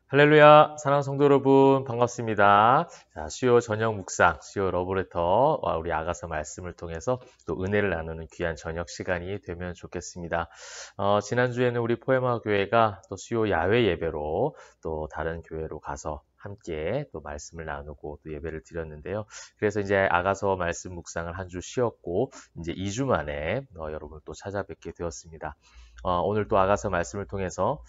할렐루야, 사랑하는 성도 여러분, 반갑습니다. 자, 수요 저녁 묵상, 수요 러브레터, 우리 아가서 말씀을 통해서 또 은혜를 나누는 귀한 저녁 시간이 되면 좋겠습니다. 지난주에는 우리 포에마 교회가 또 수요 야외 예배로 또 다른 교회로 가서 함께 또 말씀을 나누고 또 예배를 드렸는데요. 그래서 이제 아가서 말씀 묵상을 한 주 쉬었고, 이제 2주 만에 여러분을 또 찾아뵙게 되었습니다. 오늘 또 아가서 말씀을 통해서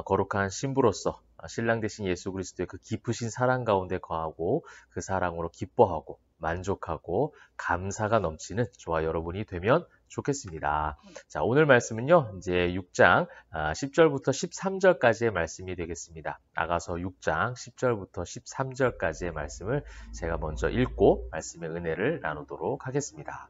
거룩한 신부로서 신랑 되신 예수 그리스도의 그 깊으신 사랑 가운데 거하고 그 사랑으로 기뻐하고 만족하고 감사가 넘치는 저와 여러분이 되면 좋겠습니다. 자, 오늘 말씀은요, 이제 6장 10절부터 13절까지의 말씀이 되겠습니다. 아가서 6장 10절부터 13절까지의 말씀을 제가 먼저 읽고 말씀의 은혜를 나누도록 하겠습니다.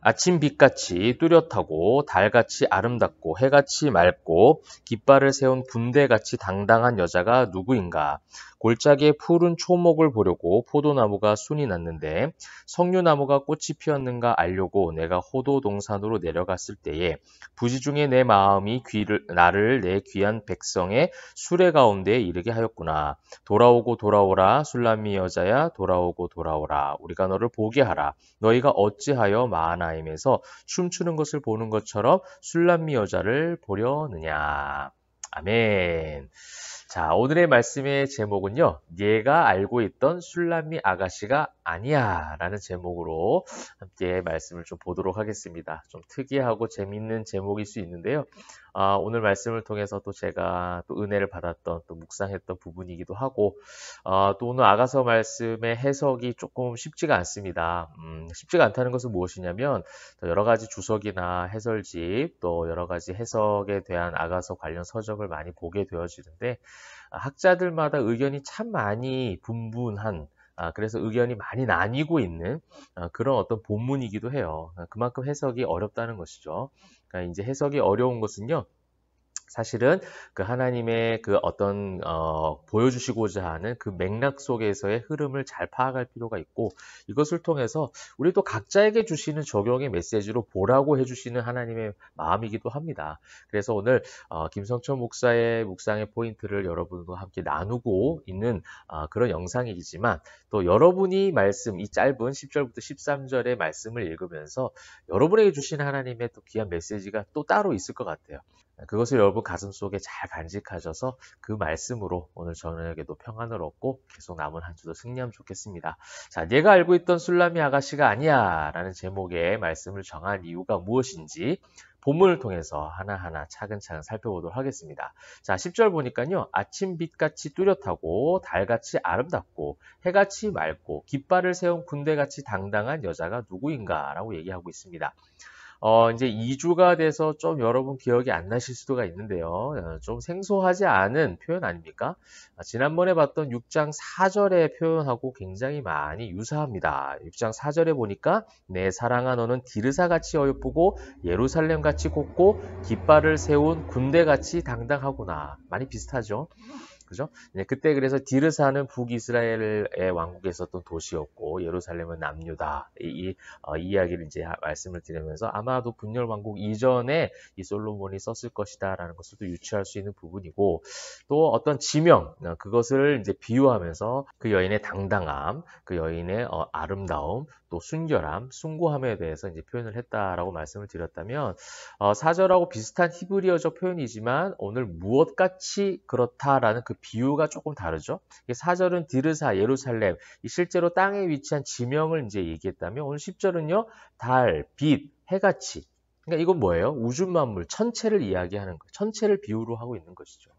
아침 빛같이 뚜렷하고 달같이 아름답고 해같이 맑고 깃발을 세운 군대같이 당당한 여자가 누구인가? 골짜기에 푸른 초목을 보려고 포도나무가 순이 났는데 석류나무가 꽃이 피었는가 알려고 내가 호도 동산으로 내려갔을 때에 부지중에 내 마음이 나를 내 귀한 백성의 수레 가운데에 이르게 하였구나. 돌아오고 돌아오라 술람미 여자야 돌아오고 돌아오라 우리가 너를 보게 하라. 너희가 어찌하여 마하나임에서 춤추는 것을 보는 것처럼 술람미 여자를 보려느냐. 아멘. 자, 오늘의 말씀의 제목은요, 네가 알고 있던 술람미 아가씨가 아니야 라는 제목으로 함께 말씀을 좀 보도록 하겠습니다. 좀 특이하고 재미있는 제목일 수 있는데요. 오늘 말씀을 통해서 또 제가 또 은혜를 받았던 또 묵상했던 부분이기도 하고 또 오늘 아가서 말씀의 해석이 조금 쉽지가 않습니다. 쉽지가 않다는 것은 무엇이냐면 여러 가지 주석이나 해설집 또 여러 가지 해석에 대한 아가서 관련 서적을 많이 보게 되어지는데 학자들마다 의견이 참 많이 분분한 그래서 의견이 많이 나뉘고 있는 그런 어떤 본문이기도 해요. 그만큼 해석이 어렵다는 것이죠. 그러니까 이제 해석이 어려운 것은요. 사실은 그 하나님의 그 어떤 보여주시고자 하는 그 맥락 속에서의 흐름을 잘 파악할 필요가 있고 이것을 통해서 우리 또 각자에게 주시는 적용의 메시지로 보라고 해주시는 하나님의 마음이기도 합니다. 그래서 오늘 김성철 목사의 묵상의 포인트를 여러분과 함께 나누고 있는 그런 영상이지만 또 여러분이 말씀 이 짧은 10절부터 13절의 말씀을 읽으면서 여러분에게 주시는 하나님의 또 귀한 메시지가 또 따로 있을 것 같아요. 그것을 여러분 가슴속에 잘 간직하셔서 그 말씀으로 오늘 저녁에도 평안을 얻고 계속 남은 한 주도 승리하면 좋겠습니다. 자, 내가 알고 있던 술람미 아가씨가 아니야 라는 제목의 말씀을 정한 이유가 무엇인지 본문을 통해서 하나하나 차근차근 살펴보도록 하겠습니다. 자, 10절 보니까요. 아침 빛같이 뚜렷하고 달같이 아름답고 해같이 맑고 깃발을 세운 군대같이 당당한 여자가 누구인가 라고 얘기하고 있습니다. 이제 2주가 돼서 좀 여러분 기억이 안 나실 수가 있는데요. 좀 생소하지 않은 표현 아닙니까? 지난번에 봤던 6장 4절의 표현하고 굉장히 많이 유사합니다. 6장 4절에 보니까 내 사랑아 너는 디르사같이 어여쁘고 예루살렘같이 곱고 깃발을 세운 군대같이 당당하구나. 많이 비슷하죠? 그죠? 네, 그때 그래서 디르사는 북이스라엘의 왕국에 있었던 도시였고 예루살렘은 남유다. 이 이야기를 이제 말씀을 드리면서 아마도 분열 왕국 이전에 이 솔로몬이 썼을 것이다라는 것을 또 유추할 수 있는 부분이고 또 어떤 지명 그것을 이제 비유하면서 그 여인의 당당함, 그 여인의 아름다움, 또 순결함, 숭고함에 대해서 이제 표현을 했다라고 말씀을 드렸다면 4절하고 비슷한 히브리어적 표현이지만 오늘 무엇같이 그렇다라는 그 비유가 조금 다르죠. 4절은 디르사, 예루살렘, 실제로 땅에 위치한 지명을 이제 얘기했다면 오늘 10절은요, 달, 빛, 해같이. 그러니까 이건 뭐예요? 우주 만물, 천체를 이야기하는 거, 천체를 비유로 하고 있는 것이죠.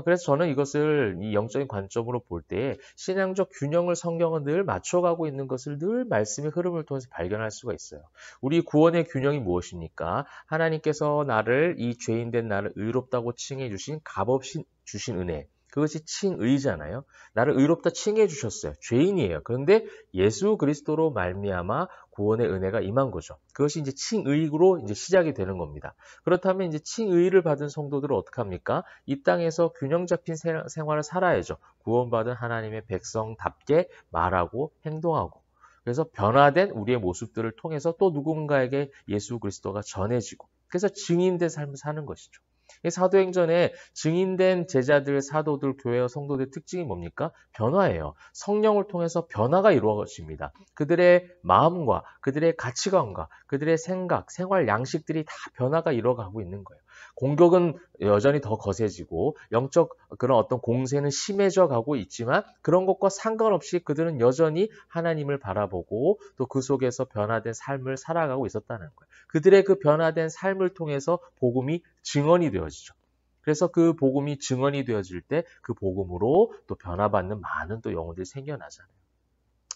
그래서 저는 이것을 이 영적인 관점으로 볼 때 신앙적 균형을 성경은 늘 맞춰가고 있는 것을 늘 말씀의 흐름을 통해서 발견할 수가 있어요. 우리 구원의 균형이 무엇입니까? 하나님께서 나를 이 죄인된 나를 의롭다고 칭해 주신 값없이 주신 은혜. 그것이 칭의잖아요. 나를 의롭다 칭해 주셨어요. 죄인이에요. 그런데 예수 그리스도로 말미암아 구원의 은혜가 임한 거죠. 그것이 이제 칭의로 이제 시작이 되는 겁니다. 그렇다면 이제 칭의를 받은 성도들은 어떻게 합니까? 이 땅에서 균형 잡힌 생활을 살아야죠. 구원받은 하나님의 백성답게 말하고 행동하고. 그래서 변화된 우리의 모습들을 통해서 또 누군가에게 예수 그리스도가 전해지고 그래서 증인된 삶을 사는 것이죠. 이 사도행전에 증인된 제자들, 사도들, 교회와 성도들의 특징이 뭡니까? 변화예요. 성령을 통해서 변화가 이루어집니다. 그들의 마음과 그들의 가치관과 그들의 생각, 생활 양식들이 다 변화가 이루어가고 있는 거예요. 공격은 여전히 더 거세지고 영적 그런 어떤 공세는 심해져 가고 있지만 그런 것과 상관없이 그들은 여전히 하나님을 바라보고 또 그 속에서 변화된 삶을 살아가고 있었다는 거예요. 그들의 그 변화된 삶을 통해서 복음이 증언이 되어지죠. 그래서 그 복음이 증언이 되어질 때 그 복음으로 또 변화받는 많은 또 영혼들이 생겨나잖아요.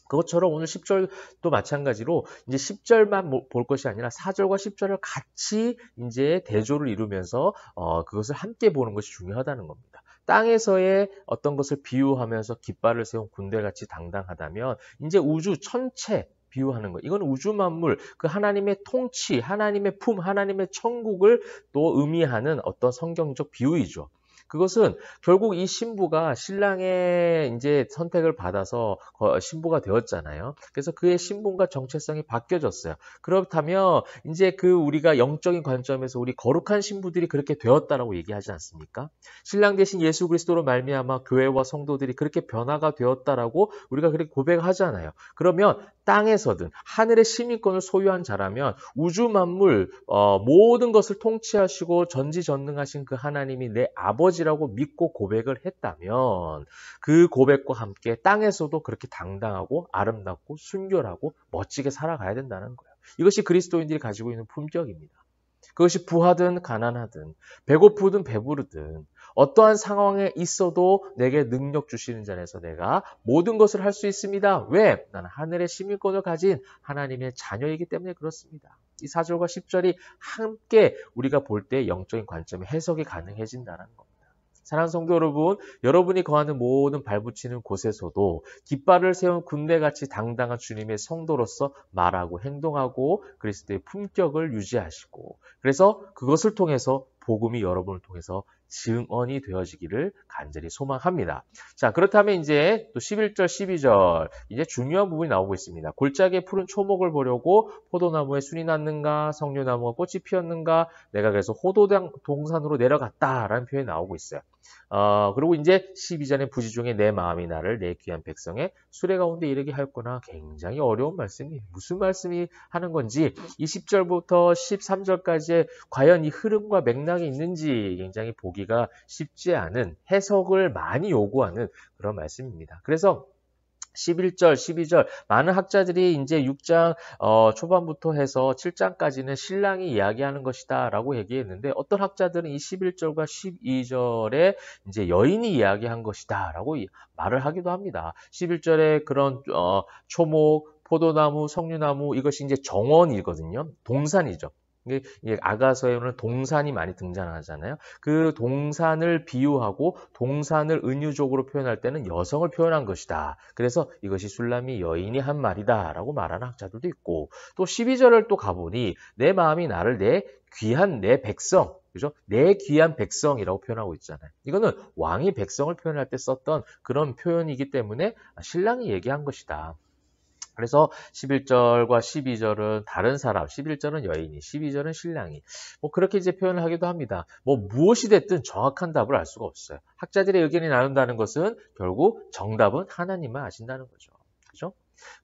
그것처럼 오늘 10절도 마찬가지로 이제 10절만 볼 것이 아니라 4절과 10절을 같이 이제 대조를 이루면서 그것을 함께 보는 것이 중요하다는 겁니다. 땅에서의 어떤 것을 비유하면서 깃발을 세운 군대같이 당당하다면 이제 우주 전체 비유하는 거. 이건 우주 만물, 그 하나님의 통치, 하나님의 품, 하나님의 천국을 또 의미하는 어떤 성경적 비유이죠. 그것은 결국 이 신부가 신랑의 이제 선택을 받아서 신부가 되었잖아요. 그래서 그의 신분과 정체성이 바뀌어졌어요. 그렇다면 이제 그 우리가 영적인 관점에서 우리 거룩한 신부들이 그렇게 되었다라고 얘기하지 않습니까? 신랑 대신 예수 그리스도로 말미암아 교회와 성도들이 그렇게 변화가 되었다라고 우리가 그렇게 고백하잖아요. 그러면 땅에서든 하늘의 시민권을 소유한 자라면 우주 만물 모든 것을 통치하시고 전지전능하신 그 하나님이 내 아버지라고 믿고 고백을 했다면 그 고백과 함께 땅에서도 그렇게 당당하고 아름답고 순결하고 멋지게 살아가야 된다는 거예요. 이것이 그리스도인들이 가지고 있는 품격입니다. 그것이 부하든 가난하든 배고프든 배부르든 어떠한 상황에 있어도 내게 능력 주시는 자에서 내가 모든 것을 할 수 있습니다. 왜? 나는 하늘의 시민권을 가진 하나님의 자녀이기 때문에 그렇습니다. 이 4절과 10절이 함께 우리가 볼 때 영적인 관점의 해석이 가능해진다는 겁니다. 사랑하는 성도 여러분, 여러분이 거하는 모든 발붙이는 곳에서도 깃발을 세운 군대같이 당당한 주님의 성도로서 말하고 행동하고 그리스도의 품격을 유지하시고 그래서 그것을 통해서 복음이 여러분을 통해서 증언이 되어지기를 간절히 소망합니다. 자, 그렇다면 이제 또 11절, 12절 이제 중요한 부분이 나오고 있습니다. 골짜기에 푸른 초목을 보려고 포도나무에 순이 났는가 석류나무가 꽃이 피었는가 내가 그래서 호도당 동산으로 내려갔다라는 표현이 나오고 있어요. 그리고 이제 12절에 부지 중에 내 마음이 나를 내 귀한 백성의 수레 가운데 이르게 하였구나. 굉장히 어려운 말씀이 무슨 말씀이 하는 건지 20절부터 13절까지 과연 이 흐름과 맥락이 있는지 굉장히 보기가 쉽지 않은 해석을 많이 요구하는 그런 말씀입니다. 그래서 11절, 12절 많은 학자들이 이제 6장 초반부터 해서 7장까지는 신랑이 이야기하는 것이다 라고 얘기했는데 어떤 학자들은 이 11절과 12절에 이제 여인이 이야기한 것이다 라고 말을 하기도 합니다. 11절에 그런 초목, 포도나무, 석류나무 이것이 이제 정원이거든요. 동산이죠. 이게 아가서에는 동산이 많이 등장하잖아요. 그 동산을 비유하고 동산을 은유적으로 표현할 때는 여성을 표현한 것이다. 그래서 이것이 술람이 여인이 한 말이다 라고 말하는 학자들도 있고 또 12절을 또 가보니 내 마음이 나를 내 귀한 내 백성 그죠? 내 귀한 백성이라고 표현하고 있잖아요. 이거는 왕이 백성을 표현할 때 썼던 그런 표현이기 때문에 신랑이 얘기한 것이다. 그래서 11절과 12절은 다른 사람, 11절은 여인이, 12절은 신랑이. 그렇게 이제 표현을 하기도 합니다. 무엇이 됐든 정확한 답을 알 수가 없어요. 학자들의 의견이 나눈다는 것은 결국 정답은 하나님만 아신다는 거죠. 그죠?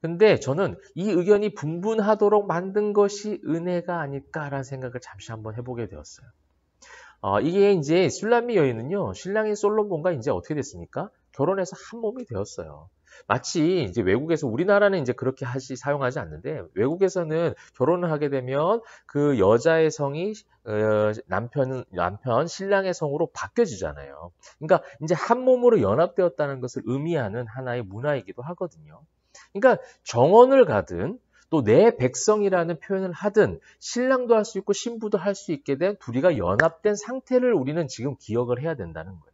근데 저는 이 의견이 분분하도록 만든 것이 은혜가 아닐까라는 생각을 잠시 한번 해보게 되었어요. 이게 이제 술람미 여인은요, 신랑인 솔로몬과 이제 어떻게 됐습니까? 결혼해서 한 몸이 되었어요. 마치 이제 외국에서 우리나라는 이제 그렇게 사용하지 않는데 외국에서는 결혼을 하게 되면 그 여자의 성이 남편 신랑의 성으로 바뀌어지잖아요. 그러니까 이제 한 몸으로 연합되었다는 것을 의미하는 하나의 문화이기도 하거든요. 그러니까 정원을 가든 또 내 백성이라는 표현을 하든 신랑도 할 수 있고 신부도 할 수 있게 된 둘이가 연합된 상태를 우리는 지금 기억을 해야 된다는 거예요.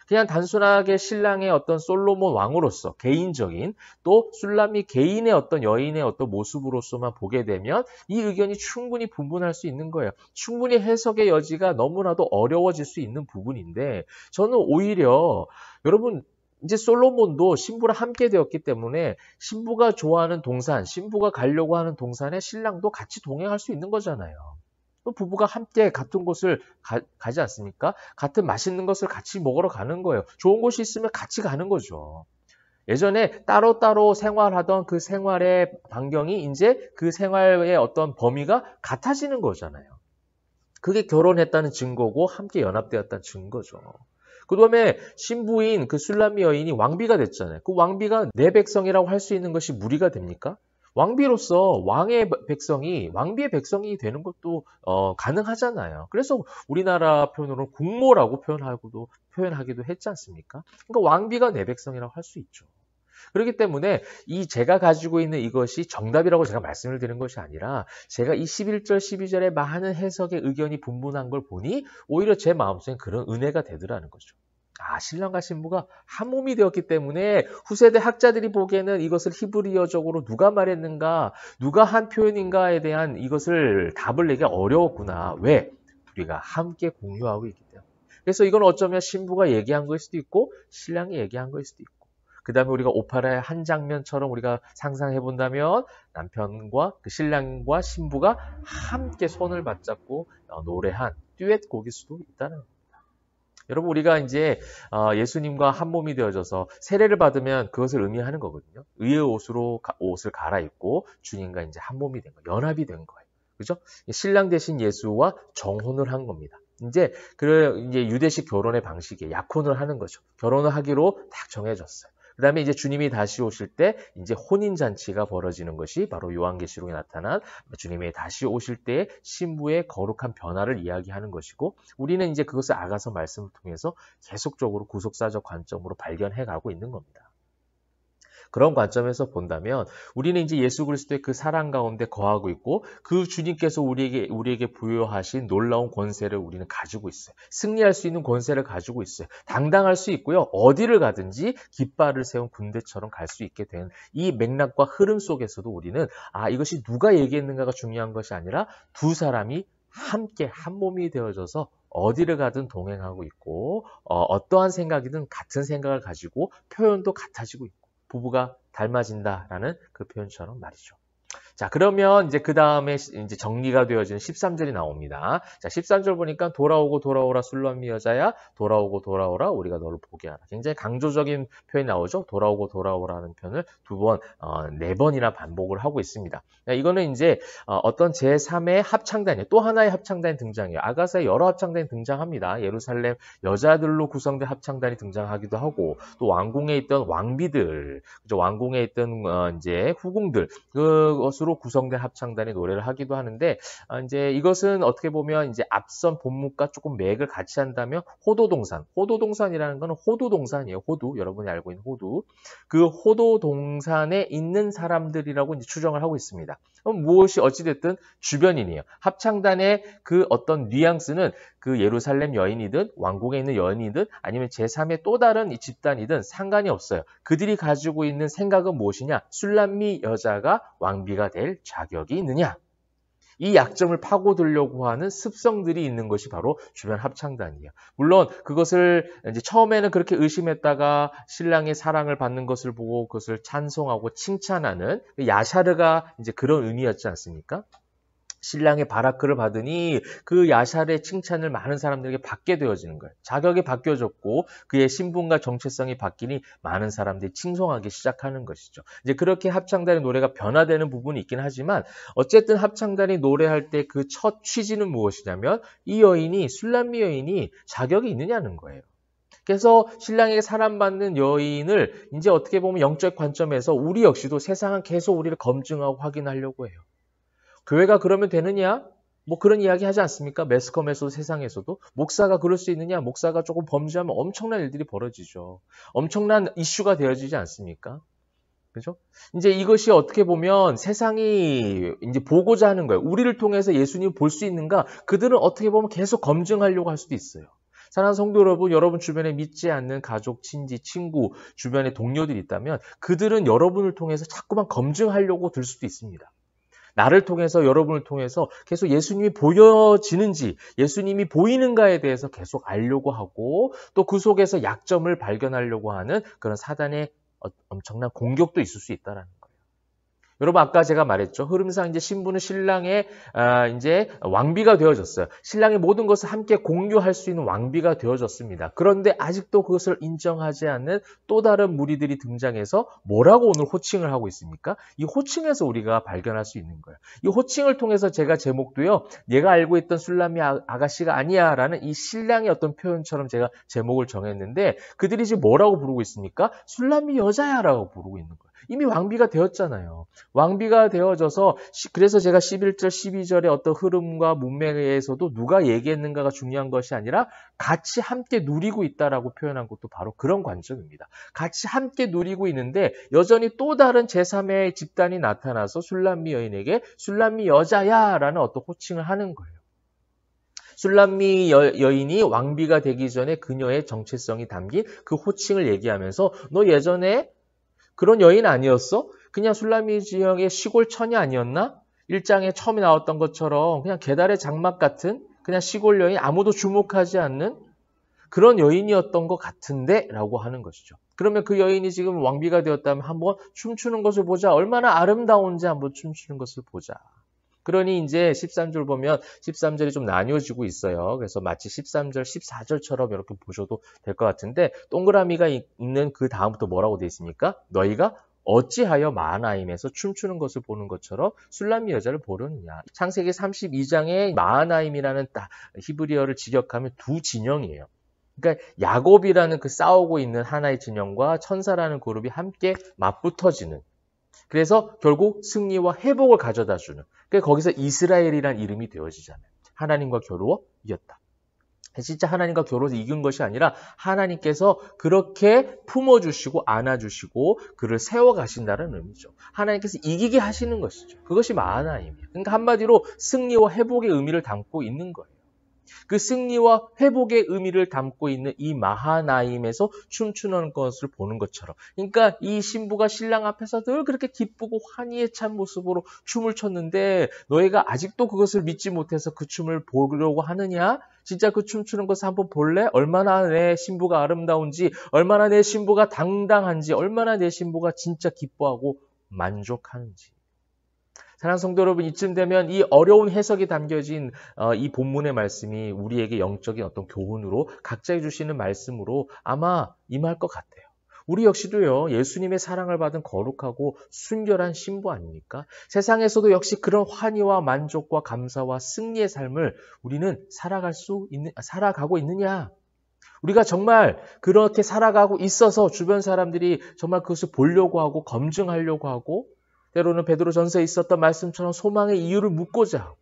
그냥 단순하게 신랑의 어떤 솔로몬 왕으로서 개인적인 또 술람미 개인의 어떤 여인의 어떤 모습으로서만 보게 되면 이 의견이 충분히 분분할 수 있는 거예요. 충분히 해석의 여지가 너무나도 어려워질 수 있는 부분인데 저는 오히려 여러분 이제 솔로몬도 신부랑 함께 되었기 때문에 신부가 좋아하는 동산, 신부가 가려고 하는 동산에 신랑도 같이 동행할 수 있는 거잖아요. 또 부부가 함께 같은 곳을 가지 않습니까? 같은 맛있는 것을 같이 먹으러 가는 거예요. 좋은 곳이 있으면 같이 가는 거죠. 예전에 따로따로 생활하던 그 생활의 반경이 이제 그 생활의 어떤 범위가 같아지는 거잖아요. 그게 결혼했다는 증거고 함께 연합되었다는 증거죠. 그 다음에 신부인 그 술람미 여인이 왕비가 됐잖아요. 그 왕비가 내 백성이라고 할 수 있는 것이 무리가 됩니까? 왕비로서 왕의 백성이 왕비의 백성이 되는 것도 가능하잖아요. 그래서 우리나라 표현으로 국모라고 표현하기도 했지 않습니까? 그러니까 왕비가 내 백성이라고 할 수 있죠. 그렇기 때문에 이 제가 가지고 있는 이것이 정답이라고 제가 말씀을 드린 것이 아니라 제가 이 11절, 12절에 많은 해석의 의견이 분분한 걸 보니 오히려 제 마음속에 그런 은혜가 되더라는 거죠. 아, 신랑과 신부가 한 몸이 되었기 때문에 후세대 학자들이 보기에는 이것을 히브리어적으로 누가 말했는가, 누가 한 표현인가에 대한 이것을 답을 내기 어려웠구나. 왜? 우리가 함께 공유하고 있기 때문에. 그래서 이건 어쩌면 신부가 얘기한 거일 수도 있고 신랑이 얘기한 거일 수도 있고 그 다음에 우리가 오페라의 한 장면처럼 우리가 상상해 본다면 남편과 그 신랑과 신부가 함께 손을 맞잡고 노래한 듀엣 곡일 수도 있다는 겁니다. 여러분 우리가 이제 예수님과 한 몸이 되어져서 세례를 받으면 그것을 의미하는 거거든요. 의의 옷을 갈아입고 주님과 이제 한 몸이 된 거예요. 연합이 된 거예요. 그죠? 신랑 대신 예수와 정혼을 한 겁니다. 이제 유대식 결혼의 방식이에요. 약혼을 하는 거죠. 결혼을 하기로 딱 정해졌어요. 그 다음에 이제 주님이 다시 오실 때 이제 혼인잔치가 벌어지는 것이 바로 요한계시록에 나타난 주님이 다시 오실 때 신부의 거룩한 변화를 이야기하는 것이고 우리는 이제 그것을 아가서 말씀을 통해서 계속적으로 구속사적 관점으로 발견해 가고 있는 겁니다. 그런 관점에서 본다면 우리는 이제 예수 그리스도의 그 사랑 가운데 거하고 있고 그 주님께서 우리에게 부여하신 놀라운 권세를 우리는 가지고 있어요. 승리할 수 있는 권세를 가지고 있어요. 당당할 수 있고요. 어디를 가든지 깃발을 세운 군대처럼 갈 수 있게 된 이 맥락과 흐름 속에서도 우리는 이것이 누가 얘기했는가가 중요한 것이 아니라 두 사람이 함께 한 몸이 되어져서 어디를 가든 동행하고 있고 어떠한 생각이든 같은 생각을 가지고 표현도 같아지고 있고 부부가 닮아진다라는 그 표현처럼 말이죠. 자, 그러면 이제 그 다음에 이제 정리가 되어지는 13절이 나옵니다. 자, 13절 보니까 돌아오고 돌아오라 술람미 여자야, 돌아오고 돌아오라 우리가 너를 보게 하라. 굉장히 강조적인 표현이 나오죠. 돌아오고 돌아오라는 표현을 네 번이나 반복을 하고 있습니다. 이거는 이제 어떤 제3의 합창단이에요. 또 하나의 합창단이 등장해요. 아가서에 여러 합창단이 등장합니다. 예루살렘 여자들로 구성된 합창단이 등장하기도 하고 또 왕궁에 있던 왕비들, 그죠? 왕궁에 있던 이제 후궁들 그것으로 구성된 합창단이 노래를 하기도 하는데 이제 이것은 어떻게 보면 이제 앞선 본문과 조금 맥을 같이 한다면 호도동산이라는 것은 호두동산이에요. 호두 여러분이 알고 있는 호두 그 호도동산에 있는 사람들이라고 이제 추정을 하고 있습니다. 그럼 무엇이 어찌됐든 주변인이에요. 합창단의 그 어떤 뉘앙스는 그 예루살렘 여인이든 왕궁에 있는 여인이든 아니면 제3의 또 다른 이 집단이든 상관이 없어요. 그들이 가지고 있는 생각은 무엇이냐? 술람미 여자가 왕비가 될 자격이 있느냐? 이 약점을 파고들려고 하는 습성들이 있는 것이 바로 주변 합창단이에요. 물론 그것을 이제 처음에는 그렇게 의심했다가 신랑의 사랑을 받는 것을 보고 그것을 찬송하고 칭찬하는 야샤르가 이제 그런 의미였지 않습니까? 신랑의 바라크를 받으니 그 야샬의 칭찬을 많은 사람들에게 받게 되어지는 거예요. 자격이 바뀌어졌고 그의 신분과 정체성이 바뀌니 많은 사람들이 칭송하기 시작하는 것이죠. 이제 그렇게 합창단의 노래가 변화되는 부분이 있긴 하지만 어쨌든 합창단이 노래할 때 그 첫 취지는 무엇이냐면 이 여인이 술람미 여인이 자격이 있느냐는 거예요. 그래서 신랑에게 사랑받는 여인을 이제 어떻게 보면 영적 관점에서 우리 역시도 세상은 계속 우리를 검증하고 확인하려고 해요. 교회가 그러면 되느냐? 뭐 그런 이야기 하지 않습니까? 매스컴에서도 세상에서도. 목사가 그럴 수 있느냐? 목사가 조금 범죄하면 엄청난 일들이 벌어지죠. 엄청난 이슈가 되어지지 않습니까? 그죠? 이제 이것이 어떻게 보면 세상이 이제 보고자 하는 거예요. 우리를 통해서 예수님을 볼 수 있는가? 그들은 어떻게 보면 계속 검증하려고 할 수도 있어요. 사랑하는 성도 여러분 주변에 믿지 않는 가족, 친지, 친구, 주변에 동료들이 있다면 그들은 여러분을 통해서 자꾸만 검증하려고 들 수도 있습니다. 나를 통해서 여러분을 통해서 계속 예수님이 보여지는지 예수님이 보이는가에 대해서 계속 알려고 하고 또 그 속에서 약점을 발견하려고 하는 그런 사단의 엄청난 공격도 있을 수 있다는 거예요. 여러분 아까 제가 말했죠. 흐름상 이제 신부는 신랑의 이제 왕비가 되어졌어요. 신랑의 모든 것을 함께 공유할 수 있는 왕비가 되어졌습니다. 그런데 아직도 그것을 인정하지 않는 또 다른 무리들이 등장해서 뭐라고 오늘 호칭을 하고 있습니까? 이 호칭에서 우리가 발견할 수 있는 거예요. 이 호칭을 통해서 제가 제목도요. 얘가 알고 있던 술람미 아가씨가 아니야 라는 이 신랑의 어떤 표현처럼 제가 제목을 정했는데 그들이 지금 뭐라고 부르고 있습니까? 술람미 여자야 라고 부르고 있는 거예요. 이미 왕비가 되었잖아요. 왕비가 되어져서 그래서 제가 11절, 12절의 어떤 흐름과 문맥에서도 누가 얘기했는가가 중요한 것이 아니라 같이 함께 누리고 있다라고 표현한 것도 바로 그런 관점입니다. 같이 함께 누리고 있는데 여전히 또 다른 제3의 집단이 나타나서 술람미 여인에게 술람미 여자야 라는 어떤 호칭을 하는 거예요. 술람미 여인이 왕비가 되기 전에 그녀의 정체성이 담긴 그 호칭을 얘기하면서 너 예전에 그런 여인 아니었어? 그냥 술람미 지역의 시골 처녀 아니었나? 1장에 처음에 나왔던 것처럼 그냥 계달의 장막 같은 그냥 시골 여인, 아무도 주목하지 않는 그런 여인이었던 것 같은데? 라고 하는 것이죠. 그러면 그 여인이 지금 왕비가 되었다면 한번 춤추는 것을 보자. 얼마나 아름다운지 한번 춤추는 것을 보자. 그러니 이제 13절 보면 13절이 좀 나뉘어지고 있어요. 그래서 마치 13절, 14절처럼 이렇게 보셔도 될 것 같은데 동그라미가 있는 그 다음부터 뭐라고 되어 있습니까? 너희가 어찌하여 마하나임에서 춤추는 것을 보는 것처럼 술람미 여자를 보려느냐. 창세기 32장에 마하나임이라는 히브리어를 직역하면 두 진영이에요. 그러니까 야곱이라는 그 싸우고 있는 하나의 진영과 천사라는 그룹이 함께 맞붙어지는 그래서 결국 승리와 회복을 가져다주는 그러니까 거기서 이스라엘이란 이름이 되어지잖아요. 하나님과 겨루어 이겼다. 진짜 하나님과 겨루어서 이긴 것이 아니라 하나님께서 그렇게 품어주시고 안아주시고 그를 세워가신다는 의미죠. 하나님께서 이기게 하시는 것이죠. 그것이 마하나임이에요. 그러니까 한마디로 승리와 회복의 의미를 담고 있는 거예요. 그 승리와 회복의 의미를 담고 있는 이 마하나임에서 춤추는 것을 보는 것처럼 그러니까 이 신부가 신랑 앞에서 늘 그렇게 기쁘고 환희에 찬 모습으로 춤을 췄는데 너희가 아직도 그것을 믿지 못해서 그 춤을 보려고 하느냐? 진짜 그 춤추는 것을 한번 볼래? 얼마나 내 신부가 아름다운지 얼마나 내 신부가 당당한지 얼마나 내 신부가 진짜 기뻐하고 만족하는지 사랑하는 성도 여러분, 이쯤 되면 이 어려운 해석이 담겨진 이 본문의 말씀이 우리에게 영적인 어떤 교훈으로 각자에 주시는 말씀으로 아마 임할 것 같아요. 우리 역시도요, 예수님의 사랑을 받은 거룩하고 순결한 신부 아닙니까? 세상에서도 역시 그런 환희와 만족과 감사와 승리의 삶을 우리는 살아가고 있느냐? 우리가 정말 그렇게 살아가고 있어서 주변 사람들이 정말 그것을 보려고 하고 검증하려고 하고 때로는 베드로전서에 있었던 말씀처럼 소망의 이유를 묻고자 하고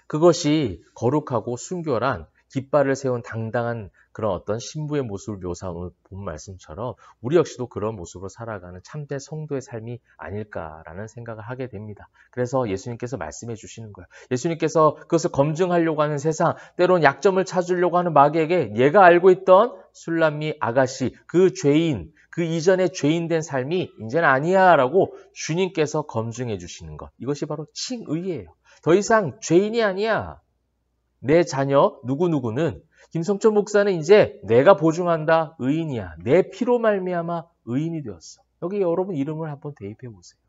그것이 거룩하고 순결한 깃발을 세운 당당한 그런 어떤 신부의 모습을 묘사한 오늘 본 말씀처럼 우리 역시도 그런 모습으로 살아가는 참된 성도의 삶이 아닐까라는 생각을 하게 됩니다. 그래서 예수님께서 말씀해 주시는 거예요. 예수님께서 그것을 검증하려고 하는 세상, 때로는 약점을 찾으려고 하는 마귀에게 얘가 알고 있던 술람미 아가씨, 그 죄인, 그 이전에 죄인된 삶이 이제는 아니야 라고 주님께서 검증해 주시는 것. 이것이 바로 칭의예요. 더 이상 죄인이 아니야. 내 자녀 누구누구는 김성철 목사는 이제 내가 보증한다 의인이야. 내 피로 말미암아 의인이 되었어. 여기 여러분 이름을 한번 대입해 보세요.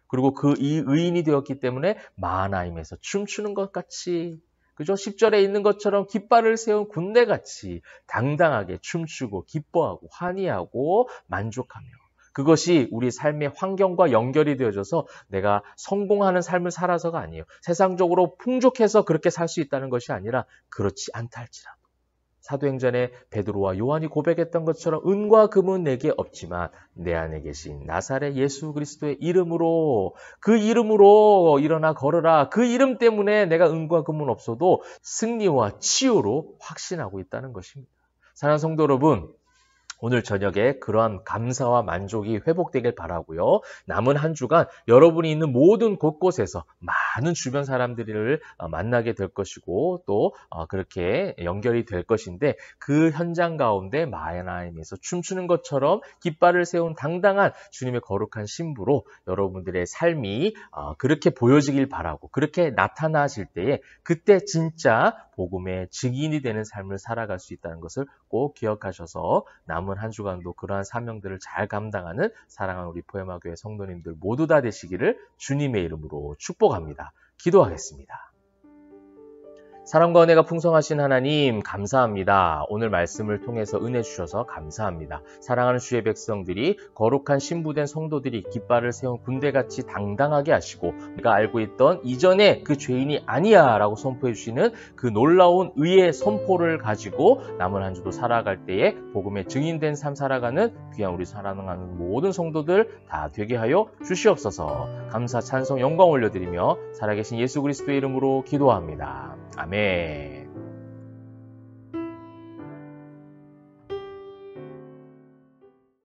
그리고 이 의인이 되었기 때문에 마하나임에서 춤추는 것 같이 그죠? 10절에 있는 것처럼 깃발을 세운 군대같이 당당하게 춤추고 기뻐하고 환희하고 만족하며 그것이 우리 삶의 환경과 연결이 되어져서 내가 성공하는 삶을 살아서가 아니에요. 세상적으로 풍족해서 그렇게 살 수 있다는 것이 아니라 그렇지 않다 할지라도 사도행전에 베드로와 요한이 고백했던 것처럼 은과 금은 내게 없지만 내 안에 계신 나사렛 예수 그리스도의 이름으로 그 이름으로 일어나 걸어라. 그 이름 때문에 내가 은과 금은 없어도 승리와 치유로 확신하고 있다는 것입니다. 사랑하는 성도 여러분, 오늘 저녁에 그러한 감사와 만족이 회복되길 바라고요. 남은 한 주간 여러분이 있는 모든 곳곳에서 많은 주변 사람들을 만나게 될 것이고 또 그렇게 연결이 될 것인데 그 현장 가운데 마하나임에서 춤추는 것처럼 깃발을 세운 당당한 주님의 거룩한 신부로 여러분들의 삶이 그렇게 보여지길 바라고 그렇게 나타나실 때에 그때 진짜 복음의 증인이 되는 삶을 살아갈 수 있다는 것을 꼭 기억하셔서 남은 남은 한 주간도 그러한 사명들을 잘 감당하는 사랑하는 우리 포에마교회 성도님들 모두 다 되시기를 주님의 이름으로 축복합니다. 기도하겠습니다. 사랑과 은혜가 풍성하신 하나님 감사합니다. 오늘 말씀을 통해서 은혜 주셔서 감사합니다. 사랑하는 주의 백성들이 거룩한 신부된 성도들이 깃발을 세운 군대같이 당당하게 하시고 우리가 알고 있던 이전에 그 죄인이 아니야 라고 선포해 주시는 그 놀라운 의의 선포를 가지고 남은 한 주도 살아갈 때에 복음의 증인된 삶 살아가는 귀한 우리 사랑하는 모든 성도들 다 되게 하여 주시옵소서. 감사 찬송 영광 올려드리며 살아계신 예수 그리스도의 이름으로 기도합니다. 아멘.